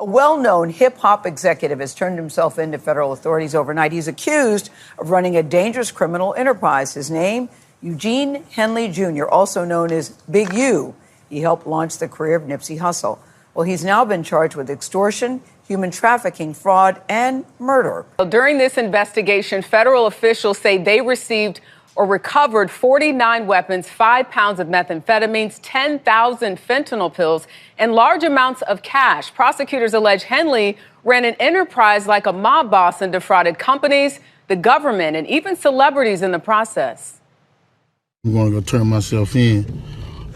A well-known hip-hop executive has turned himself in to federal authorities overnight. He's accused of running a dangerous criminal enterprise. His name, Eugene Henley Jr., also known as Big U. He helped launch the career of Nipsey Hussle. Well, he's now been charged with extortion, human trafficking, fraud, and murder. During this investigation, federal officials say they received or recovered 49 weapons, 5 pounds of methamphetamines, 10,000 fentanyl pills, and large amounts of cash. Prosecutors allege Henley ran an enterprise like a mob boss and defrauded companies, the government, and even celebrities in the process. I'm going to go turn myself in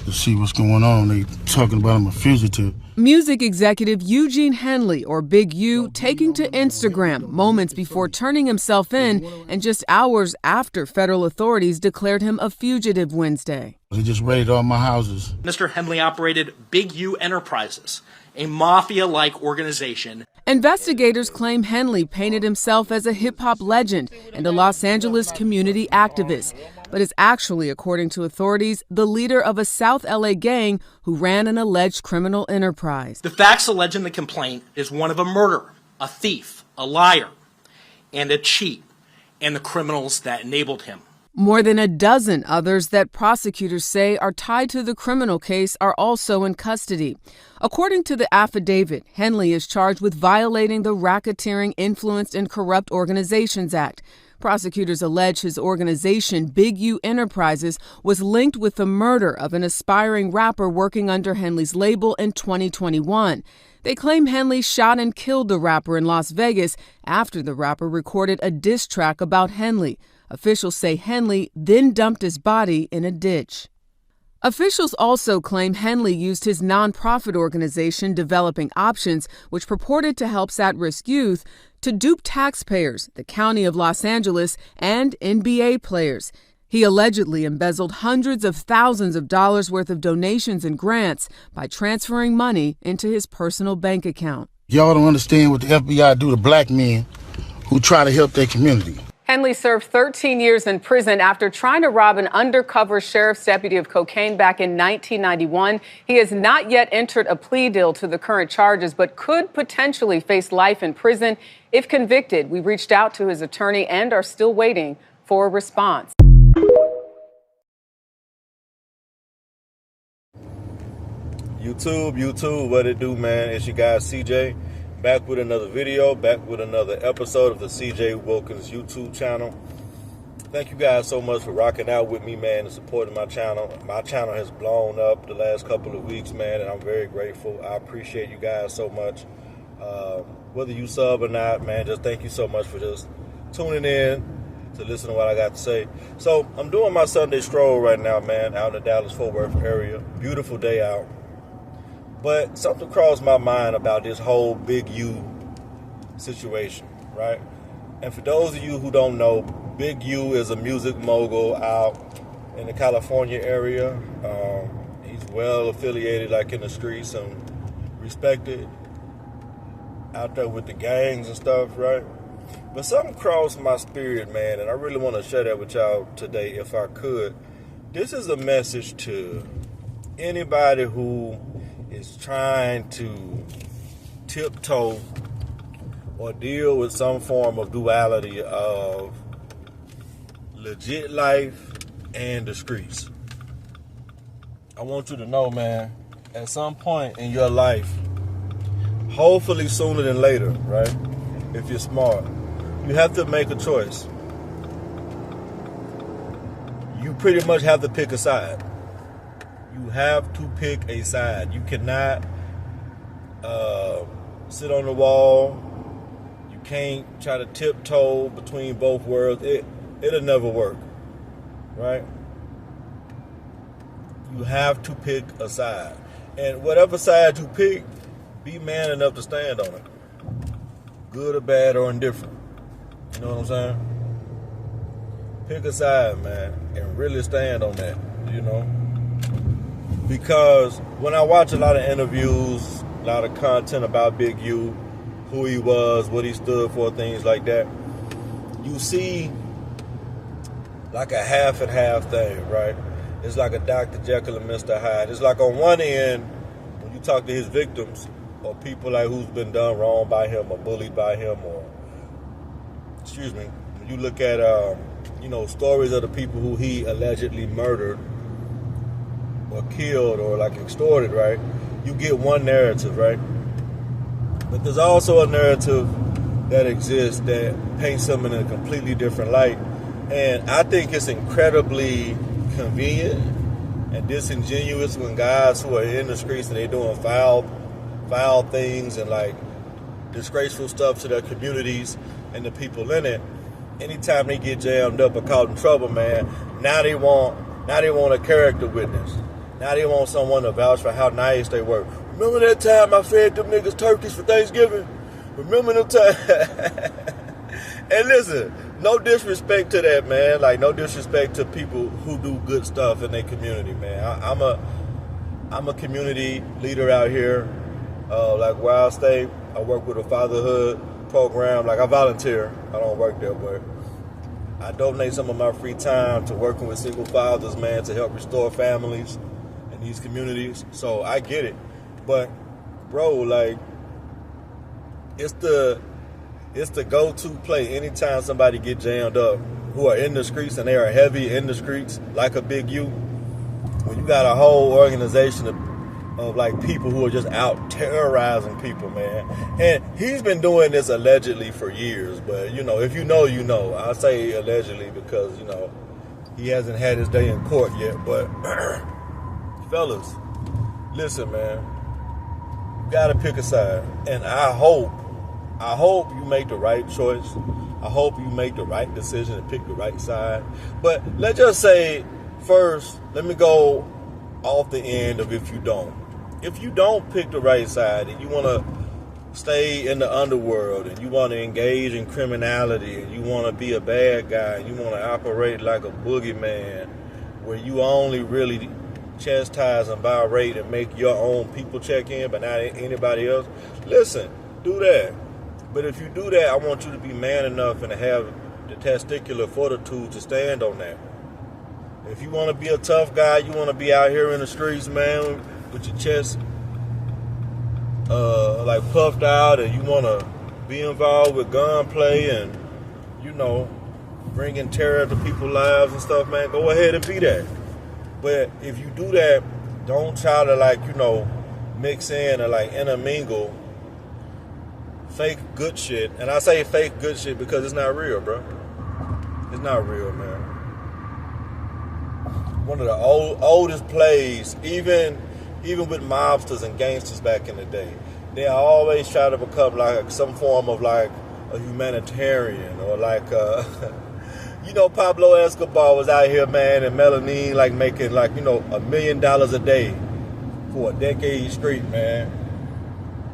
to see what's going on. They talking about I'm a fugitive. Music executive Eugene Henley, or Big U, taking to Instagram moments before turning himself in and just hours after federal authorities declared him a fugitive Wednesday. They just raided all my houses. Mr. Henley operated Big U Enterprises, a mafia-like organization. Investigators claim Henley painted himself as a hip-hop legend and a Los Angeles community activist, but is actually, according to authorities, the leader of a South LA gang who ran an alleged criminal enterprise. The facts alleged in the complaint is one of a murderer, a thief, a liar, and a cheat, and the criminals that enabled him. More than a dozen others that prosecutors say are tied to the criminal case are also in custody. According to the affidavit, Henley is charged with violating the Racketeering, Influenced, and Corrupt Organizations Act. Prosecutors allege his organization, Big U Enterprises, was linked with the murder of an aspiring rapper working under Henley's label in 2021. They claim Henley shot and killed the rapper in Las Vegas after the rapper recorded a diss track about Henley. Officials say Henley then dumped his body in a ditch. Officials also claim Henley used his nonprofit organization Developing Options, which purported to help at-risk youth, to dupe taxpayers, the County of Los Angeles, and NBA players. He allegedly embezzled hundreds of thousands of dollars worth of donations and grants by transferring money into his personal bank account. Y'all don't understand what the FBI do to black men who try to help their community. Henley served 13 years in prison after trying to rob an undercover sheriff's deputy of cocaine back in 1991. He has not yet entered a plea deal to the current charges, but could potentially face life in prison if convicted. We reached out to his attorney and are still waiting for a response. YouTube, what it do, man? It's your guy, CJ. Back with another video, back with another episode of the CJ Wilkins YouTube channel. Thank you guys so much for rocking out with me, man, and supporting my channel. My channel has blown up the last couple of weeks, man, and I'm very grateful. I appreciate you guys so much. Whether you sub or not, man, just thank you so much for just tuning in to listen to what I got to say. So I'm doing my Sunday stroll right now, man, out in the Dallas-Fort Worth area. Beautiful day out. But something crossed my mind about this whole Big U situation, right? And for those of you who don't know, Big U is a music mogul out in the California area. He's well affiliated, like in the streets, and respected out there with the gangs and stuff, right? But something crossed my spirit, man, and I really want to share that with y'all today if I could. This is a message to anybody who is trying to tiptoe or deal with some form of duality of legit life and the streets. I want you to know, man, at some point in your life, hopefully sooner than later, right, if you're smart, you have to make a choice. You pretty much have to pick a side. You have to pick a side. You cannot sit on the wall. You can't try to tiptoe between both worlds. It'll never work, right? You have to pick a side. And whatever side you pick, be man enough to stand on it. Good or bad or indifferent. You know what I'm saying? Pick a side, man, and really stand on that, you know? Because when I watch a lot of interviews, a lot of content about Big U, who he was, what he stood for, things like that, you see like a half and half thing, right? It's like a Dr. Jekyll and Mr. Hyde. It's like on one end, when you talk to his victims, or people like who's been done wrong by him or bullied by him, or when you look at stories of the people who he allegedly murdered or killed or like extorted, right? You get one narrative, right? But there's also a narrative that exists that paints them in a completely different light. And I think it's incredibly convenient and disingenuous when guys who are in the streets and they're doing foul things and like disgraceful stuff to their communities and the people in it, anytime they get jammed up or caught in trouble, man, now they want a character witness. Now they want someone to vouch for how nice they were. Remember that time I fed them niggas turkeys for Thanksgiving? Remember them time? And listen, no disrespect to that, man. Like, no disrespect to people who do good stuff in their community, man. I'm a community leader out here. Like where I stay, I work with a fatherhood program. Like, I volunteer. I don't work there, but I donate some of my free time to working with single fathers, man, to help restore families in these communities. So I get it. But, bro, like, it's the go-to play anytime somebody get jammed up who are in the streets, and they are heavy in the streets like a Big U. When you got a whole organization of like people who are just out terrorizing people, man. And he's been doing this allegedly for years, but if you know, you know. I say allegedly because he hasn't had his day in court yet. But fellas, listen, man, you gotta pick a side, and I hope you make the right choice. I hope you make the right decision and pick the right side. But let's just say, first, let me go off the end of if you don't. If you don't pick the right side and you want to stay in the underworld and you want to engage in criminality and you want to be a bad guy and you want to operate like a boogeyman where you only really chastise and berate and make your own people check in but not anybody else, listen, do that. But if you do that, I want you to be man enough and to have the testicular fortitude to stand on that. If you want to be a tough guy, you want to be out here in the streets, man, with your chest like puffed out, and you want to be involved with gunplay and, bringing terror to people's lives and stuff, man, go ahead and be that. But if you do that, don't try to mix in or intermingle fake good shit. And I say fake good shit because it's not real, bro. It's not real, man. One of the oldest plays, even with mobsters and gangsters back in the day, they always try to become like some form of like a humanitarian or like Pablo Escobar was out here, man, in Medellin, like making $1 million a day for a decade straight, man.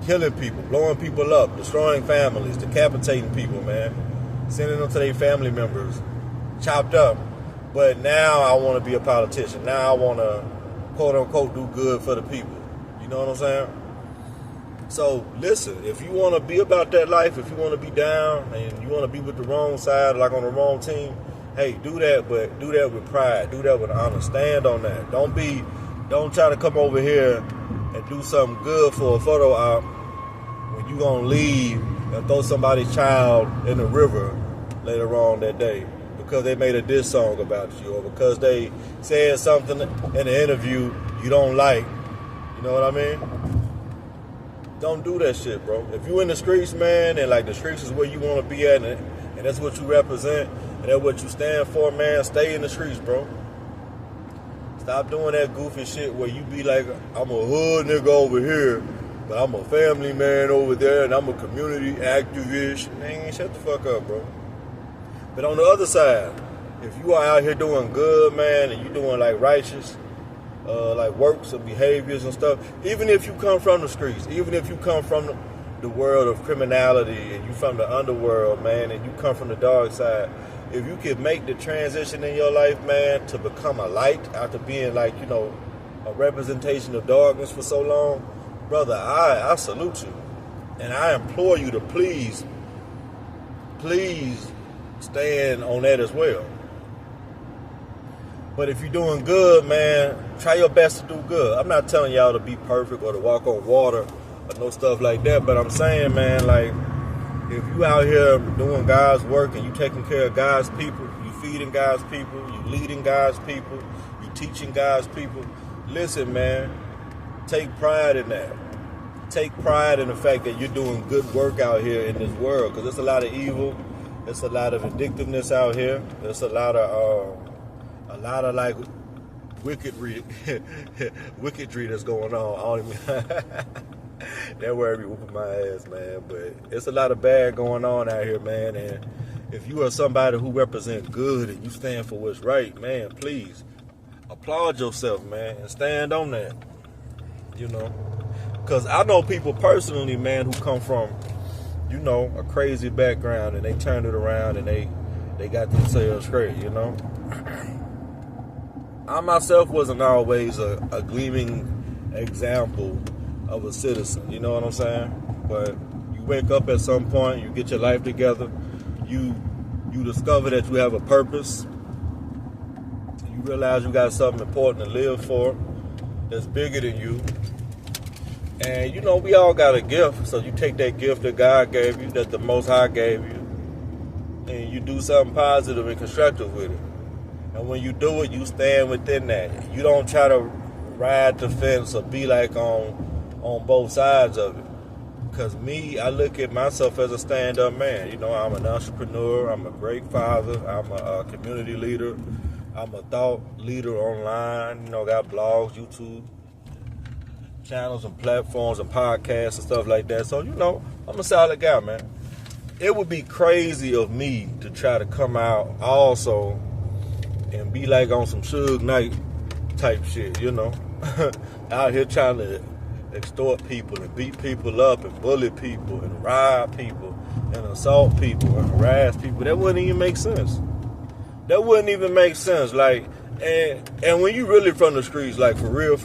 Killing people, blowing people up, destroying families, decapitating people, man. Sending them to their family members, chopped up. But now I want to be a politician. Now I want to, quote unquote, do good for the people. You know what I'm saying? So listen, if you want to be about that life, if you want to be down and you want to be with the wrong side, like on the wrong team, hey, do that, but do that with pride. Do that with honor. Stand on that. Don't try to come over here and do something good for a photo op when you gonna leave and throw somebody's child in the river later on that day because they made a diss song about you or because they said something in the interview you don't like. You know what I mean? Don't do that shit, bro. If you in the streets, man, and like the streets is where you want to be at, and that's what you represent, and that's what you stand for, man, stay in the streets, bro. Stop doing that goofy shit where you be like, I'm a hood nigga over here, but I'm a family man over there, and I'm a community activist. Man, shut the fuck up, bro. But on the other side, if you are out here doing good, man, and you doing like righteous, like works and behaviors and stuff, even if you come from the streets, even if you come from the world of criminality and you from the underworld, man, and you come from the dark side, if you could make the transition in your life, man, to become a light after being like, a representation of darkness for so long, brother, I salute you. And I implore you to please stand on that as well. But if you're doing good, man, try your best to do good. I'm not telling y'all to be perfect or to walk on water or no stuff like that. But I'm saying, man, like, if you out here doing God's work and you taking care of God's people, you feeding God's people, you leading God's people, you teaching God's people, listen, man, take pride in that. Take pride in the fact that you're doing good work out here in this world, because there's a lot of evil, there's a lot of vindictiveness out here, there's a lot of like wickedry that's going on. I don't even that word be whooping my ass, man. But it's a lot of bad going on out here, man. And if you are somebody who represents good and you stand for what's right, man, please applaud yourself, man, and stand on that. You know, because I know people personally, man, who come from, you know, a crazy background and they turned it around and they got themselves straight. You know, I myself wasn't always a gleaming example of a citizen, you know what I'm saying? But you wake up at some point, you get your life together, you discover that you have a purpose, you realize you got something important to live for that's bigger than you, and you know, we all got a gift, so you take that gift that God gave you, that the Most High gave you, and you do something positive and constructive with it. And when you do it, you stand within that. You don't try to ride the fence or be like on both sides of it. Because me, I look at myself as a stand-up man. You know, I'm an entrepreneur, I'm a great father, I'm a community leader, I'm a thought leader online, you know, got blogs, YouTube channels and platforms and podcasts and stuff like that. So, you know, I'm a solid guy, man. It would be crazy of me to try to come out also and be like on some Suge Knight type shit, you know. Out here trying to extort people and beat people up and bully people and rob people and assault people and harass people. That wouldn't even make sense. That wouldn't even make sense. Like, and when you really from the streets, like for real,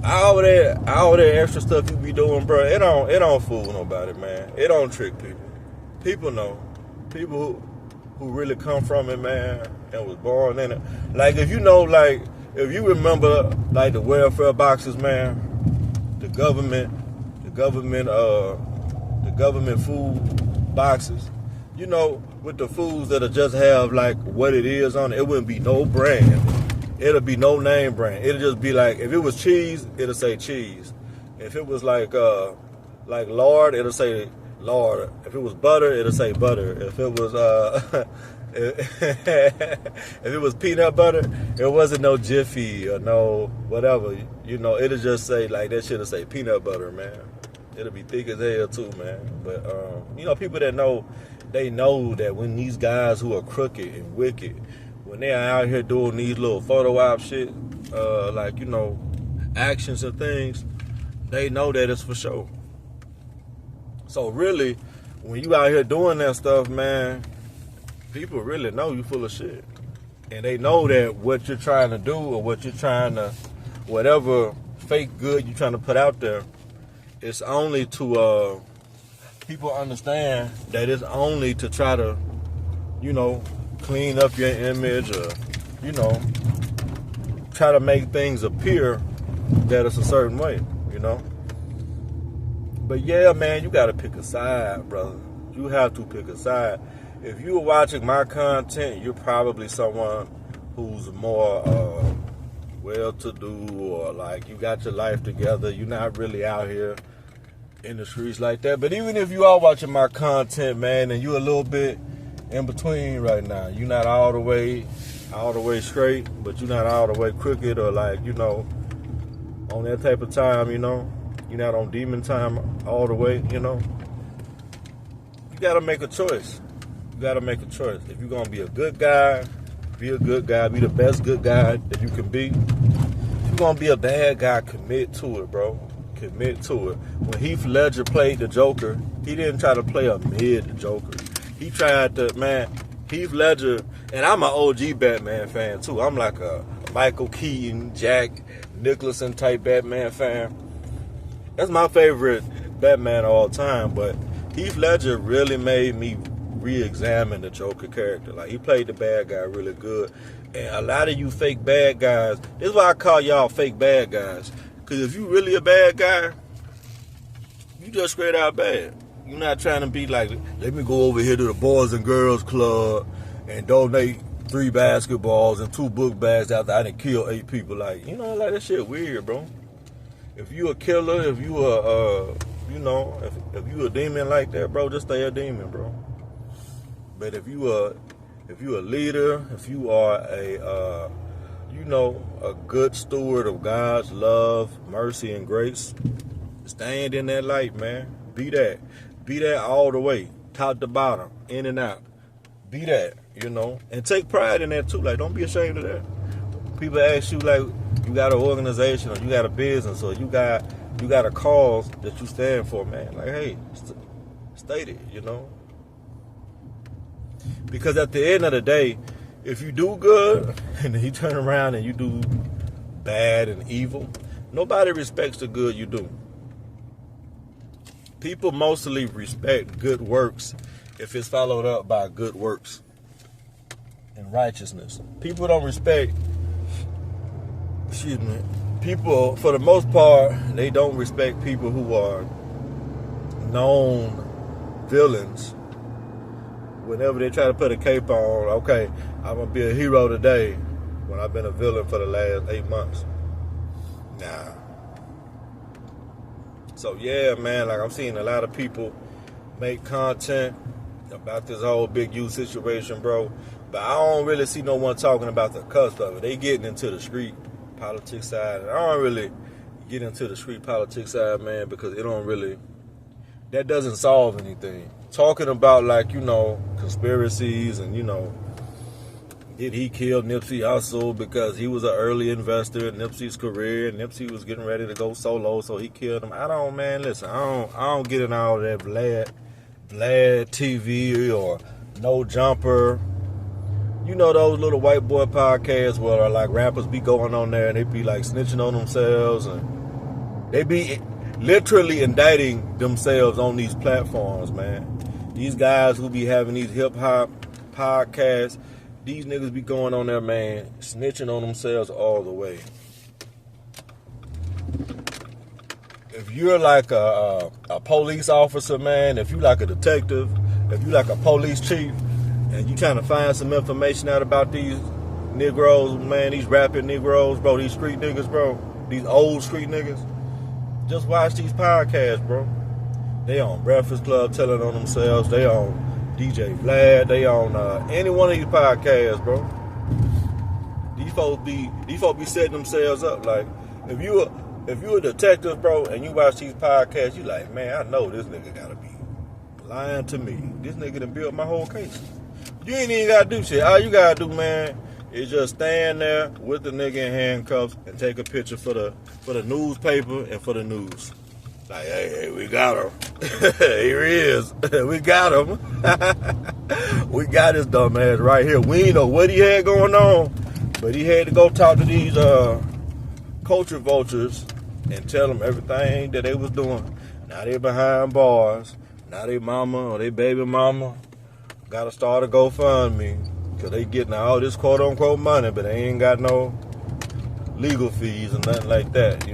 all that extra stuff you be doing, bro, it don't fool nobody, man. It don't trick people. People know. People who really come from it, man, and was born in it. Like, if you know, like, if you remember, like, the welfare boxes, man, the government food boxes, you know, with the foods that'll just have, like, what it is on it, it wouldn't be no brand. It'll be no name brand. It'll just be like, if it was cheese, it'll say cheese. If it was like lard, it'll say lard. If it was butter, it'll say butter. If it was if it was peanut butter, it wasn't no Jiffy or no whatever. You know, it'll just say, like, that shit'll say peanut butter, man. It'll be thick as hell too, man. But you know, people that know, they know that when these guys who are crooked and wicked, when they're out here doing these little photo op shit, like, you know, actions and things, they know that it's for sure. So really, when you out here doing that stuff, man, people really know you full of shit. And they know that what you're trying to do or what you're trying to, whatever fake good you're trying to put out there, it's only to, people understand that it's only to try to, you know, clean up your image or, you know, try to make things appear that it's a certain way, you know. But yeah, man, you got to pick a side, brother. You have to pick a side. If you're watching my content, you're probably someone who's more well-to-do, or like you got your life together. You're not really out here in the streets like that. But even if you are watching my content, man, and you're a little bit in between right now, you're not all the way straight, but you're not all the way crooked, or like, you know, on that type of time, you know. You're not on demon time all the way, you know. You got to make a choice. You got to make a choice. If you're going to be a good guy, be a good guy. Be the best good guy that you can be. If you're going to be a bad guy, commit to it, bro. Commit to it. When Heath Ledger played the Joker, he didn't try to play a mid Joker. He tried to, man, Heath Ledger, and I'm an OG Batman fan, too. I'm like a Michael Keaton, Jack Nicholson type Batman fan. That's my favorite Batman of all time, but Heath Ledger really made me re-examine the Joker character. Like, he played the bad guy really good. And a lot of you fake bad guys, this is why I call y'all fake bad guys. Because if you really a bad guy, You just straight out bad. You're not trying to be like, let me go over here to the Boys and Girls Club and donate 3 basketballs and 2 book bags after I done killed 8 people. Like, you know, like that shit weird, bro. If you a killer, if you if you a demon like that, bro, just stay a demon, bro. But if you a leader, if you are a good steward of God's love, mercy, and grace, stand in that light, man. Be that all the way, top to bottom, in and out. Be that, and take pride in that too. Like, don't be ashamed of that. People ask you, like, you got an organization or you got a business or you got a cause that you stand for, man. Like, hey, state it, Because at the end of the day, if you do good and then you turn around and you do bad and evil, nobody respects the good you do. People mostly respect good works if it's followed up by good works and righteousness. People don't respect, people, for the most part, they don't respect people who are known villains. Whenever they try to put a cape on, okay, I'm going to be a hero today when I've been a villain for the last 8 months. Nah. So, yeah, man, like I'm seeing a lot of people make content about this whole Big U situation, bro. But I don't really see no one talking about the cusp of it. They getting into the street politics side. And I don't really get into the street politics side, man, because that doesn't solve anything. Talking about, like, conspiracies and, did he kill Nipsey Hussle because he was an early investor in Nipsey's career and Nipsey was getting ready to go solo, so he killed him. I don't get in all that Vlad TV or No Jumper. Those little white boy podcasts where like rappers be going on there and they be like snitching on themselves and they be literally indicting themselves on these platforms, man. These guys who be having these hip hop podcasts, these niggas be going on there, man, snitching on themselves all the way. If you're like a police officer, man, if you like a detective, if you like a police chief, and you trying to find some information out about these Negroes, man, these rapping Negroes, bro, these street niggas, bro, these old street niggas, just watch these podcasts, bro. They on Breakfast Club telling on themselves. They on DJ Vlad. They on any one of these podcasts, bro. These folks be setting themselves up. Like, if you a detective, bro, and you watch these podcasts, you like, man, I know this nigga gotta be lying to me. This nigga done built my whole case. You ain't even gotta do shit. All you gotta do, man, is just stand there with the nigga in handcuffs and take a picture for the newspaper and for the news. Like, hey, we got him. Here he is. We got him. We got his dumb ass right here. We ain't know what he had going on, but he had to go talk to these culture vultures and tell them everything that they was doing. Now they behind bars. Now they mama or they baby mama gotta start a GoFundMe because they getting all this quote unquote money, but they ain't got no legal fees and nothing like that,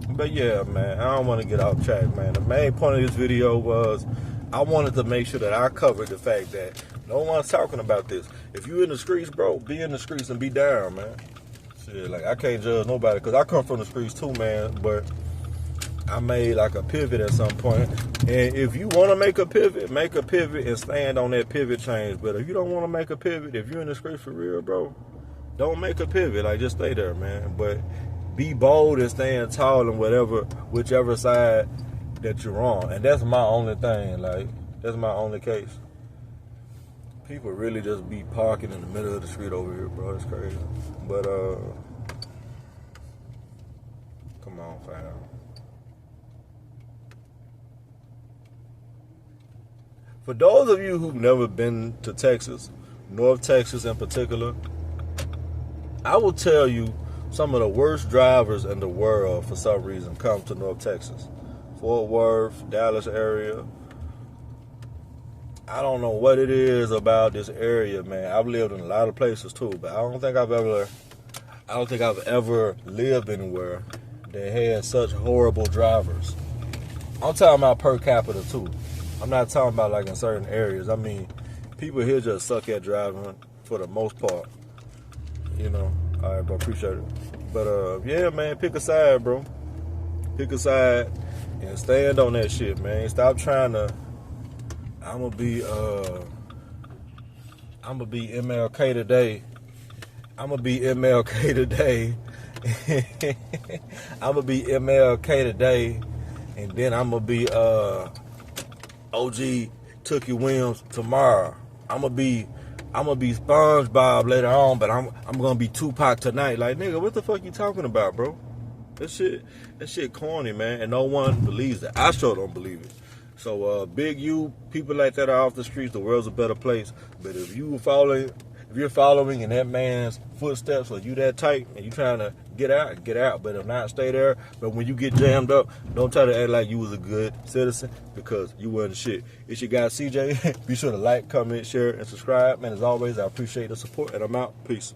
But yeah, man, I don't want to get off track, man. The main point of this video was I wanted to make sure that I covered the fact that no one's talking about this. If you in the streets, bro, be in the streets and be down, man. Shit, like, I can't judge nobody because I come from the streets too, man, but I made like a pivot at some point. And if you want to make a pivot and stand on that pivot change. But if you don't want to make a pivot, if you're in the streets for real, bro, don't make a pivot. Like, just stay there, man. But be bold and stand tall in whichever side that you're on. And that's my only thing. Like, that's my only case. People really just be parking in the middle of the street over here, bro. It's crazy. But, come on, fam. For those of you who've never been to Texas, North Texas in particular, I will tell you some of the worst drivers in the world for some reason come to North Texas. Fort Worth, Dallas area. I don't know what it is about this area, man. I've lived in a lot of places too, but I don't think I've ever lived anywhere that had such horrible drivers. I'm talking about per capita too. I'm not talking about like in certain areas. I mean, people here just suck at driving for the most part. You know, all right, bro, appreciate it. But yeah, man, pick a side, bro. Pick a side and stand on that shit, man. Stop trying to. I'ma be MLK today. I'ma be MLK today. I'ma be MLK today, and then I'ma be OG Tookie Williams tomorrow. I'ma be SpongeBob later on, but I'm gonna be Tupac tonight. Like, nigga, what the fuck you talking about, bro? That shit corny, man, and no one believes it. I sure don't believe it. So big you, people like that are off the streets, the world's a better place. But if you're following in that man's footsteps, or you that tight and you trying to get out, but if not, stay there. But when you get jammed up, don't try to act like you was a good citizen, because you wasn't shit. It's your guy CJ. Be sure to like, comment, share, and subscribe. Man, as always, I appreciate the support, and I'm out. Peace.